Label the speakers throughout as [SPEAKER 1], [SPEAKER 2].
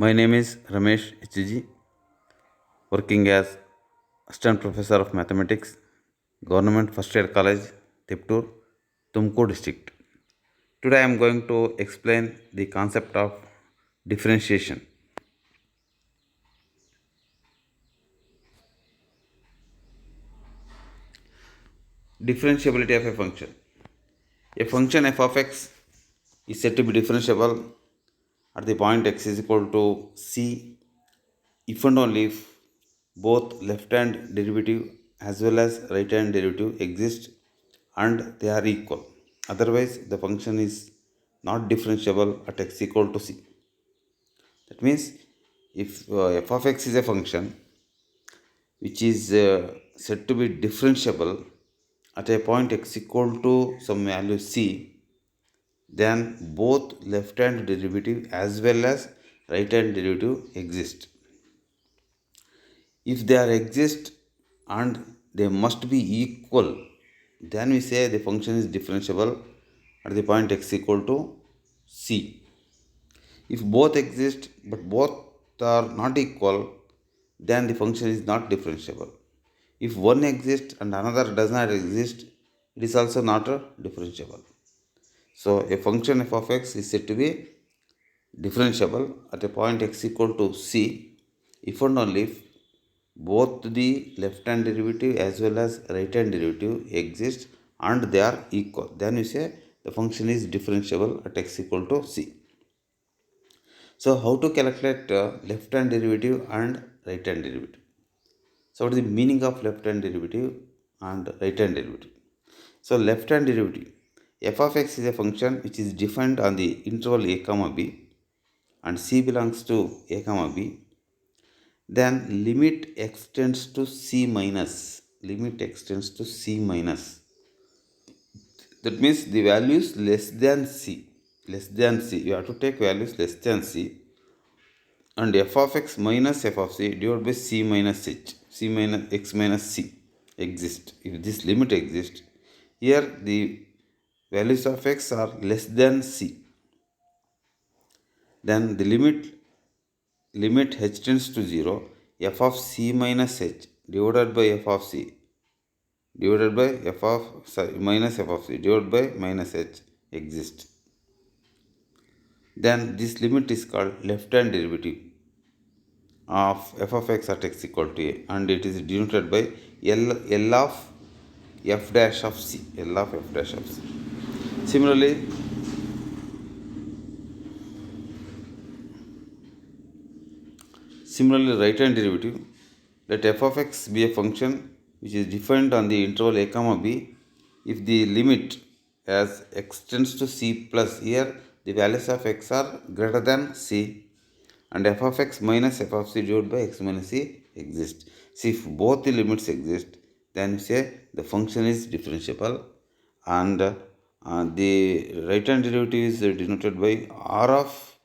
[SPEAKER 1] My name is Ramesh HG, working as Assistant Professor of Mathematics, Government First Year College, Tiptur, Tumkur District. Today I am going to explain the concept of differentiation. Differentiability of a function. A function f of x is said to be differentiable at the point x is equal to c if and only if both left hand derivative as well as right hand derivative exist and they are equal. Otherwise, the function is not differentiable at x equal to c. That means if f of x is a function which is said to be differentiable at a point x equal to some value c, then both left hand derivative as well as right hand derivative exist. If they are exist and they must be equal, then we say the function is differentiable at the point x equal to c. If both exist but both are not equal, then the function is not differentiable. If one exists and another does not exist, it is also not differentiable. So a function f of x is said to be differentiable at a point x equal to c if and only if both the left hand derivative as well as right hand derivative exist and they are equal. Then we say the function is differentiable at x equal to c. So how to calculate left hand derivative and right hand derivative? So what is the meaning of left hand derivative and right hand derivative? So left hand derivative, f of x is a function which is defined on the interval a comma b and c belongs to a comma b, then limit extends to c minus. Limit extends to c minus. That means the values less than c. Less than c. You have to take values less than c. And f of x minus f of c divided by c minus h. C minus x minus c exist. If this limit exists, here the values of x are less than c. Then the limit h tends to 0, f of c minus h divided by f of c divided by f of minus f of c divided by minus h exists. Then this limit is called left hand derivative of f of x at x equal to a, and it is denoted by L of f dash of c. L of f dash of c. Similarly, right hand derivative, let f of x be a function which is defined on the interval a comma b if the limit as x tends to c plus, here the values of x are greater than c, and f of x minus f of c divided by x minus c exist. See, if both the limits exist, then we say the function is differentiable, and the right hand derivative is denoted by r of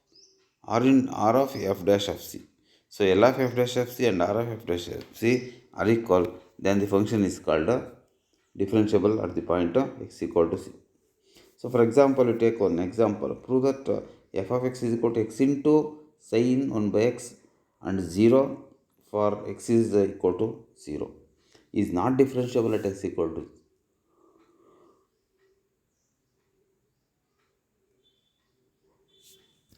[SPEAKER 1] f dash of c. So L of f dash of c and r of f dash of c are equal, then the function is called differentiable at the point x equal to c. So for example, you take one example. Prove that f of x is equal to x into sin 1 by x and 0 for x is equal to 0 is not differentiable at x equal to.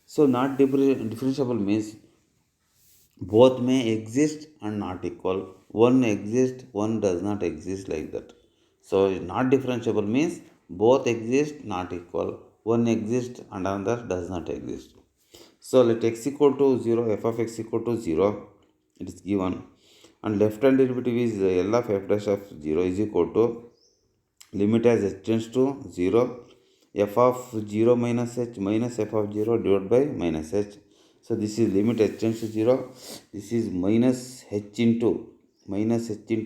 [SPEAKER 1] So not differentiable means both may exist and not equal. One exists, one does not exist, like that. So not differentiable means both exist, not equal. One exists and another does not exist. So let x equal to 0, f of x equal to 0, it is given, and left hand derivative is L of f dash of 0 is equal to limit as h tends to 0, f of 0 minus h minus f of 0 divided by minus h. So this is limit h tends to 0. This is minus h into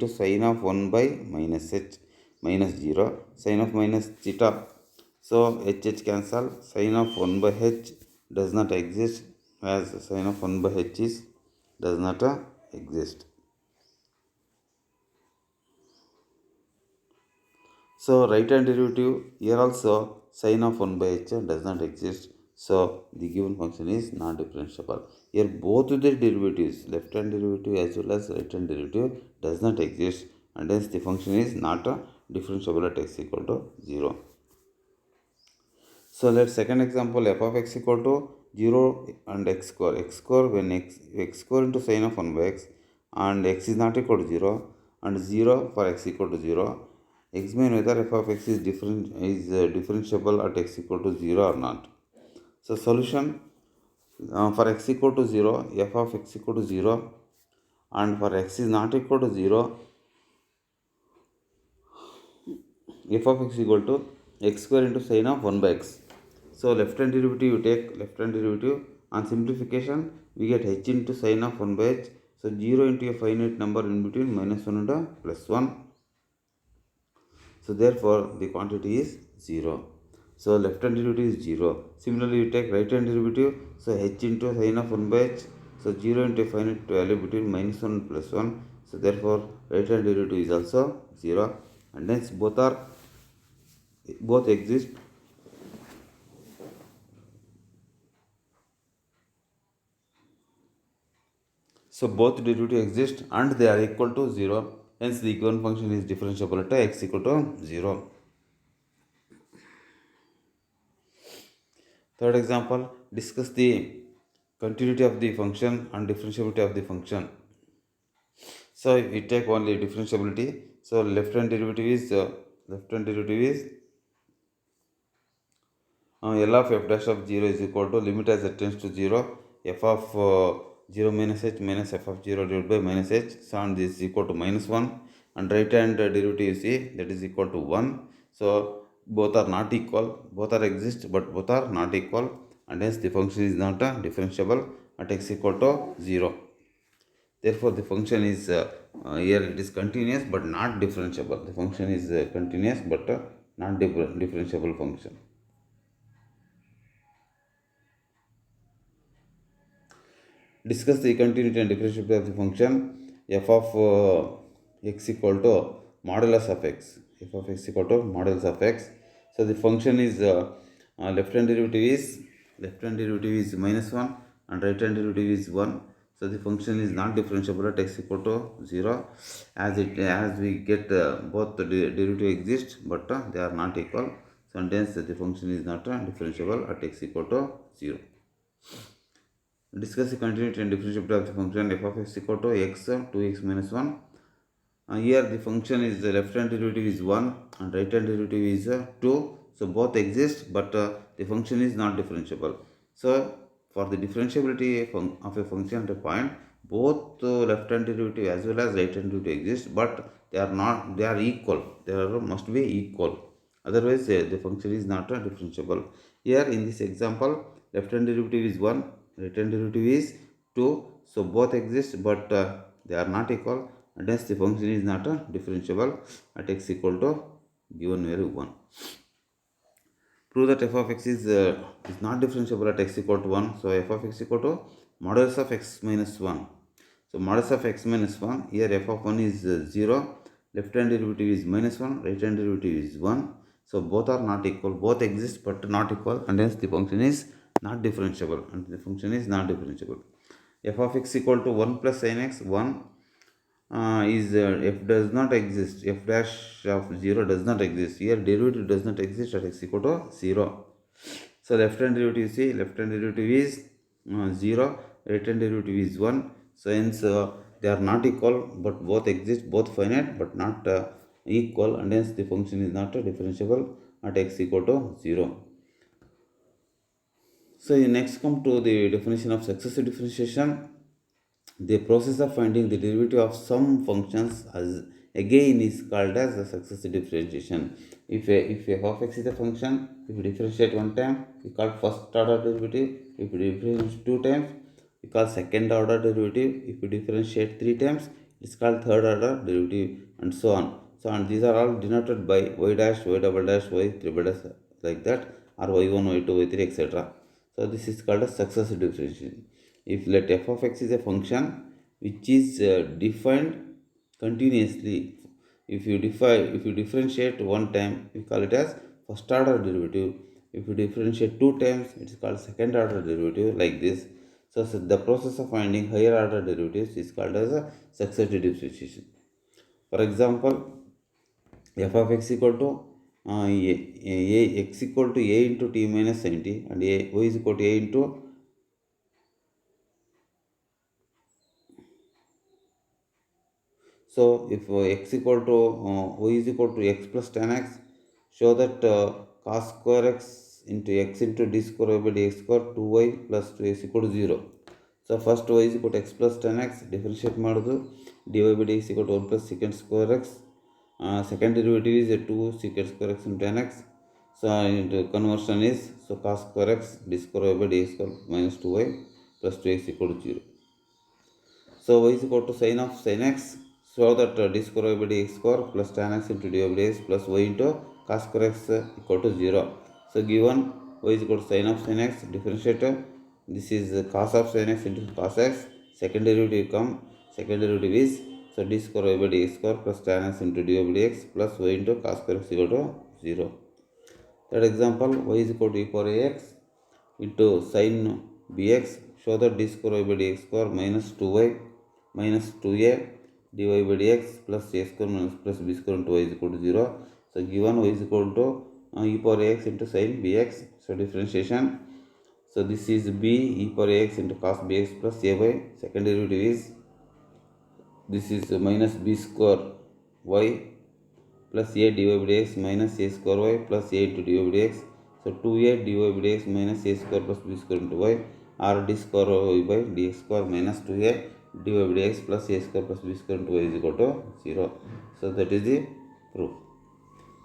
[SPEAKER 1] sin of 1 by minus h minus 0, sin of minus theta. So h cancel, sin of 1 by h does not exist, as sin of 1 by h is does not exist. So right hand derivative, here also sin of 1 by h does not exist. So the given function is not differentiable. Here both the derivatives, left hand derivative as well as right hand derivative, does not exist, and hence the function is not differentiable at x equal to 0. So let's second example, f of x equal to 0 and x square. X square when x square into sine of 1 by x, and x is not equal to 0, and 0 for x equal to 0. Examine whether f of x is differentiable at x equal to 0 or not. So solution, for x equal to 0, f of x equal to 0, and for x is not equal to 0, f of x equal to x square into sine of 1 by x. So left hand derivative, you take left hand derivative. On simplification, we get h into sine of 1 by h. So 0 into a finite number in between minus 1 and plus 1. So therefore the quantity is 0. So left hand derivative is 0. Similarly, you take right hand derivative. So h into sine of 1 by h. So 0 into a finite value between minus 1 and plus 1. So therefore right hand derivative is also 0, and hence both exist. So both derivatives exist and they are equal to 0. Hence the given function is differentiable at x equal to 0. Third example, discuss the continuity of the function and differentiability of the function. So we take only differentiability. So left hand derivative is L of f dash of 0 is equal to limit as it tends to 0, f of 0 minus h minus f of 0 divided by minus h. So and this is equal to minus 1, and right hand derivative you see that is equal to 1. So both are not equal, both are exist but both are not equal, and hence the function is not differentiable at x equal to 0. Therefore the function is here it is continuous but not differentiable. The function is continuous but not differentiable function. Discuss the continuity and differentiability of the function f of x equal to modulus of x. F of x equal to modulus of x. So the function is left hand derivative is minus 1 and right hand derivative is 1. So the function is not differentiable at x equal to 0, as we get both the derivative exist but they are not equal. So hence the function is not differentiable at x equal to 0. Discuss the continuity and differentiability of the function f of x equal to x 2x minus 1. Here the function is the left hand derivative is 1 and right hand derivative is 2. So both exist but the function is not differentiable. So for the differentiability of a function at a point, both left hand derivative as well as right hand derivative exist, but they are equal. They must be equal. Otherwise the function is not differentiable. Here in this example, left hand derivative is 1, right hand derivative is 2. So both exist but they are not equal, and hence the function is not differentiable at x equal to given value 1. Prove that f of x is not differentiable at x equal to 1. So f of x equal to modulus of x minus 1. So modulus of x minus 1, here f of 1 is 0, left hand derivative is minus 1, right hand derivative is 1. So both are not equal, both exist but not equal, and hence the function is not differentiable, and the function is not differentiable. F of x equal to 1 plus sin x, 1 is f does not exist, f dash of 0 does not exist. Here derivative does not exist at x equal to 0. So left hand derivative, see, left hand derivative is 0, right hand derivative is 1. So hence they are not equal but both exist, both finite but not equal, and hence the function is not differentiable at x equal to 0. So you next come to the definition of successive differentiation. The process of finding the derivative of some functions as again is called as a successive differentiation. If f of x is a function, if you differentiate one time, we call first order derivative. If you differentiate two times, we call second order derivative. If you differentiate three times, it's called third order derivative, and so on. So and these are all denoted by y dash, y double dash, y triple dash, like that, or y1, y2, y3, etc. So this is called a successive differentiation. If let f of x is a function which is defined continuously, if you differentiate one time, we call it as first order derivative, If you differentiate two times, it is called second order derivative, like this. So the process of finding higher order derivatives is called as a successive differentiation. For example, f of x equal to x equal to a into t minus sin t, and y is equal to a into, so if x equal to y is equal to x plus tan x, show that cos square x into x into d square y by dx square 2y plus 2x equal to 0. So first y is equal to x plus tan x, differentiate ಮಾಡೋದು dy by dx equal to 1 plus secant square x. Second derivative is 2 secant square x into tan x. So conversion is, so cos square x d square y by dx square minus 2y plus 2x equal to 0. So y is equal to sin of sin x. So that d square y by dx square plus tan x into dy by dx plus y into cos square x equal to 0. So given y is equal to sin of sin x, differentiate. This is cos of sin x into cos x. Second derivative come. Second derivative is, so d square y by dx square plus tan x into dy by dx plus y into cos square x equal to 0. Third example, y is equal to e power ax into sin bx. Show that d square y by dx square minus 2y minus 2a dy by dx plus a square minus plus b square into y is equal to 0. So given y is equal to e power ax into sin bx. So differentiation. So this is b e power ax into cos bx plus ay. Second derivative is, this is minus b square y plus a dy by dx minus a square y plus a into dy by dx. So 2a dy by dx minus a square plus b square into y, or d square y by dx square minus 2a dy by dx plus a square plus b square into y is equal to 0. So that is the proof.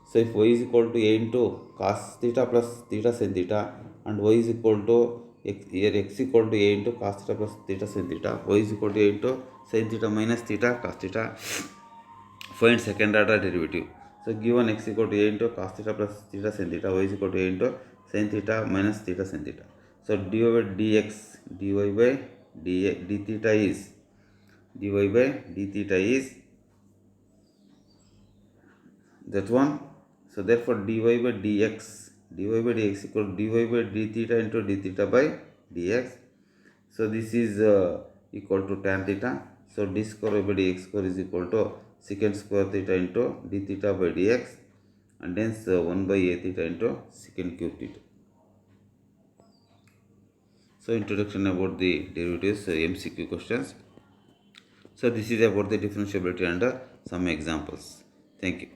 [SPEAKER 1] So if y is equal to a into cos theta plus theta sin theta, and y is equal to x, here x equal to a into cos theta plus theta sin theta, y is equal to a into sin theta minus theta cos theta, find second order derivative. So given x equal to a into cos theta plus theta sin theta, y is equal to a into sin theta minus theta sin theta. So dy by dx, dy by d theta is, dy by d theta is that one. So therefore dy by dx, dy by dx equal to dy by d theta into d theta by dx. So this is equal to tan theta. So d square by dx square is equal to secant square theta into d theta by dx, and hence 1 by a theta into secant cube theta. So introduction about the derivatives, MCQ questions. So this is about the differentiability and some examples. Thank you.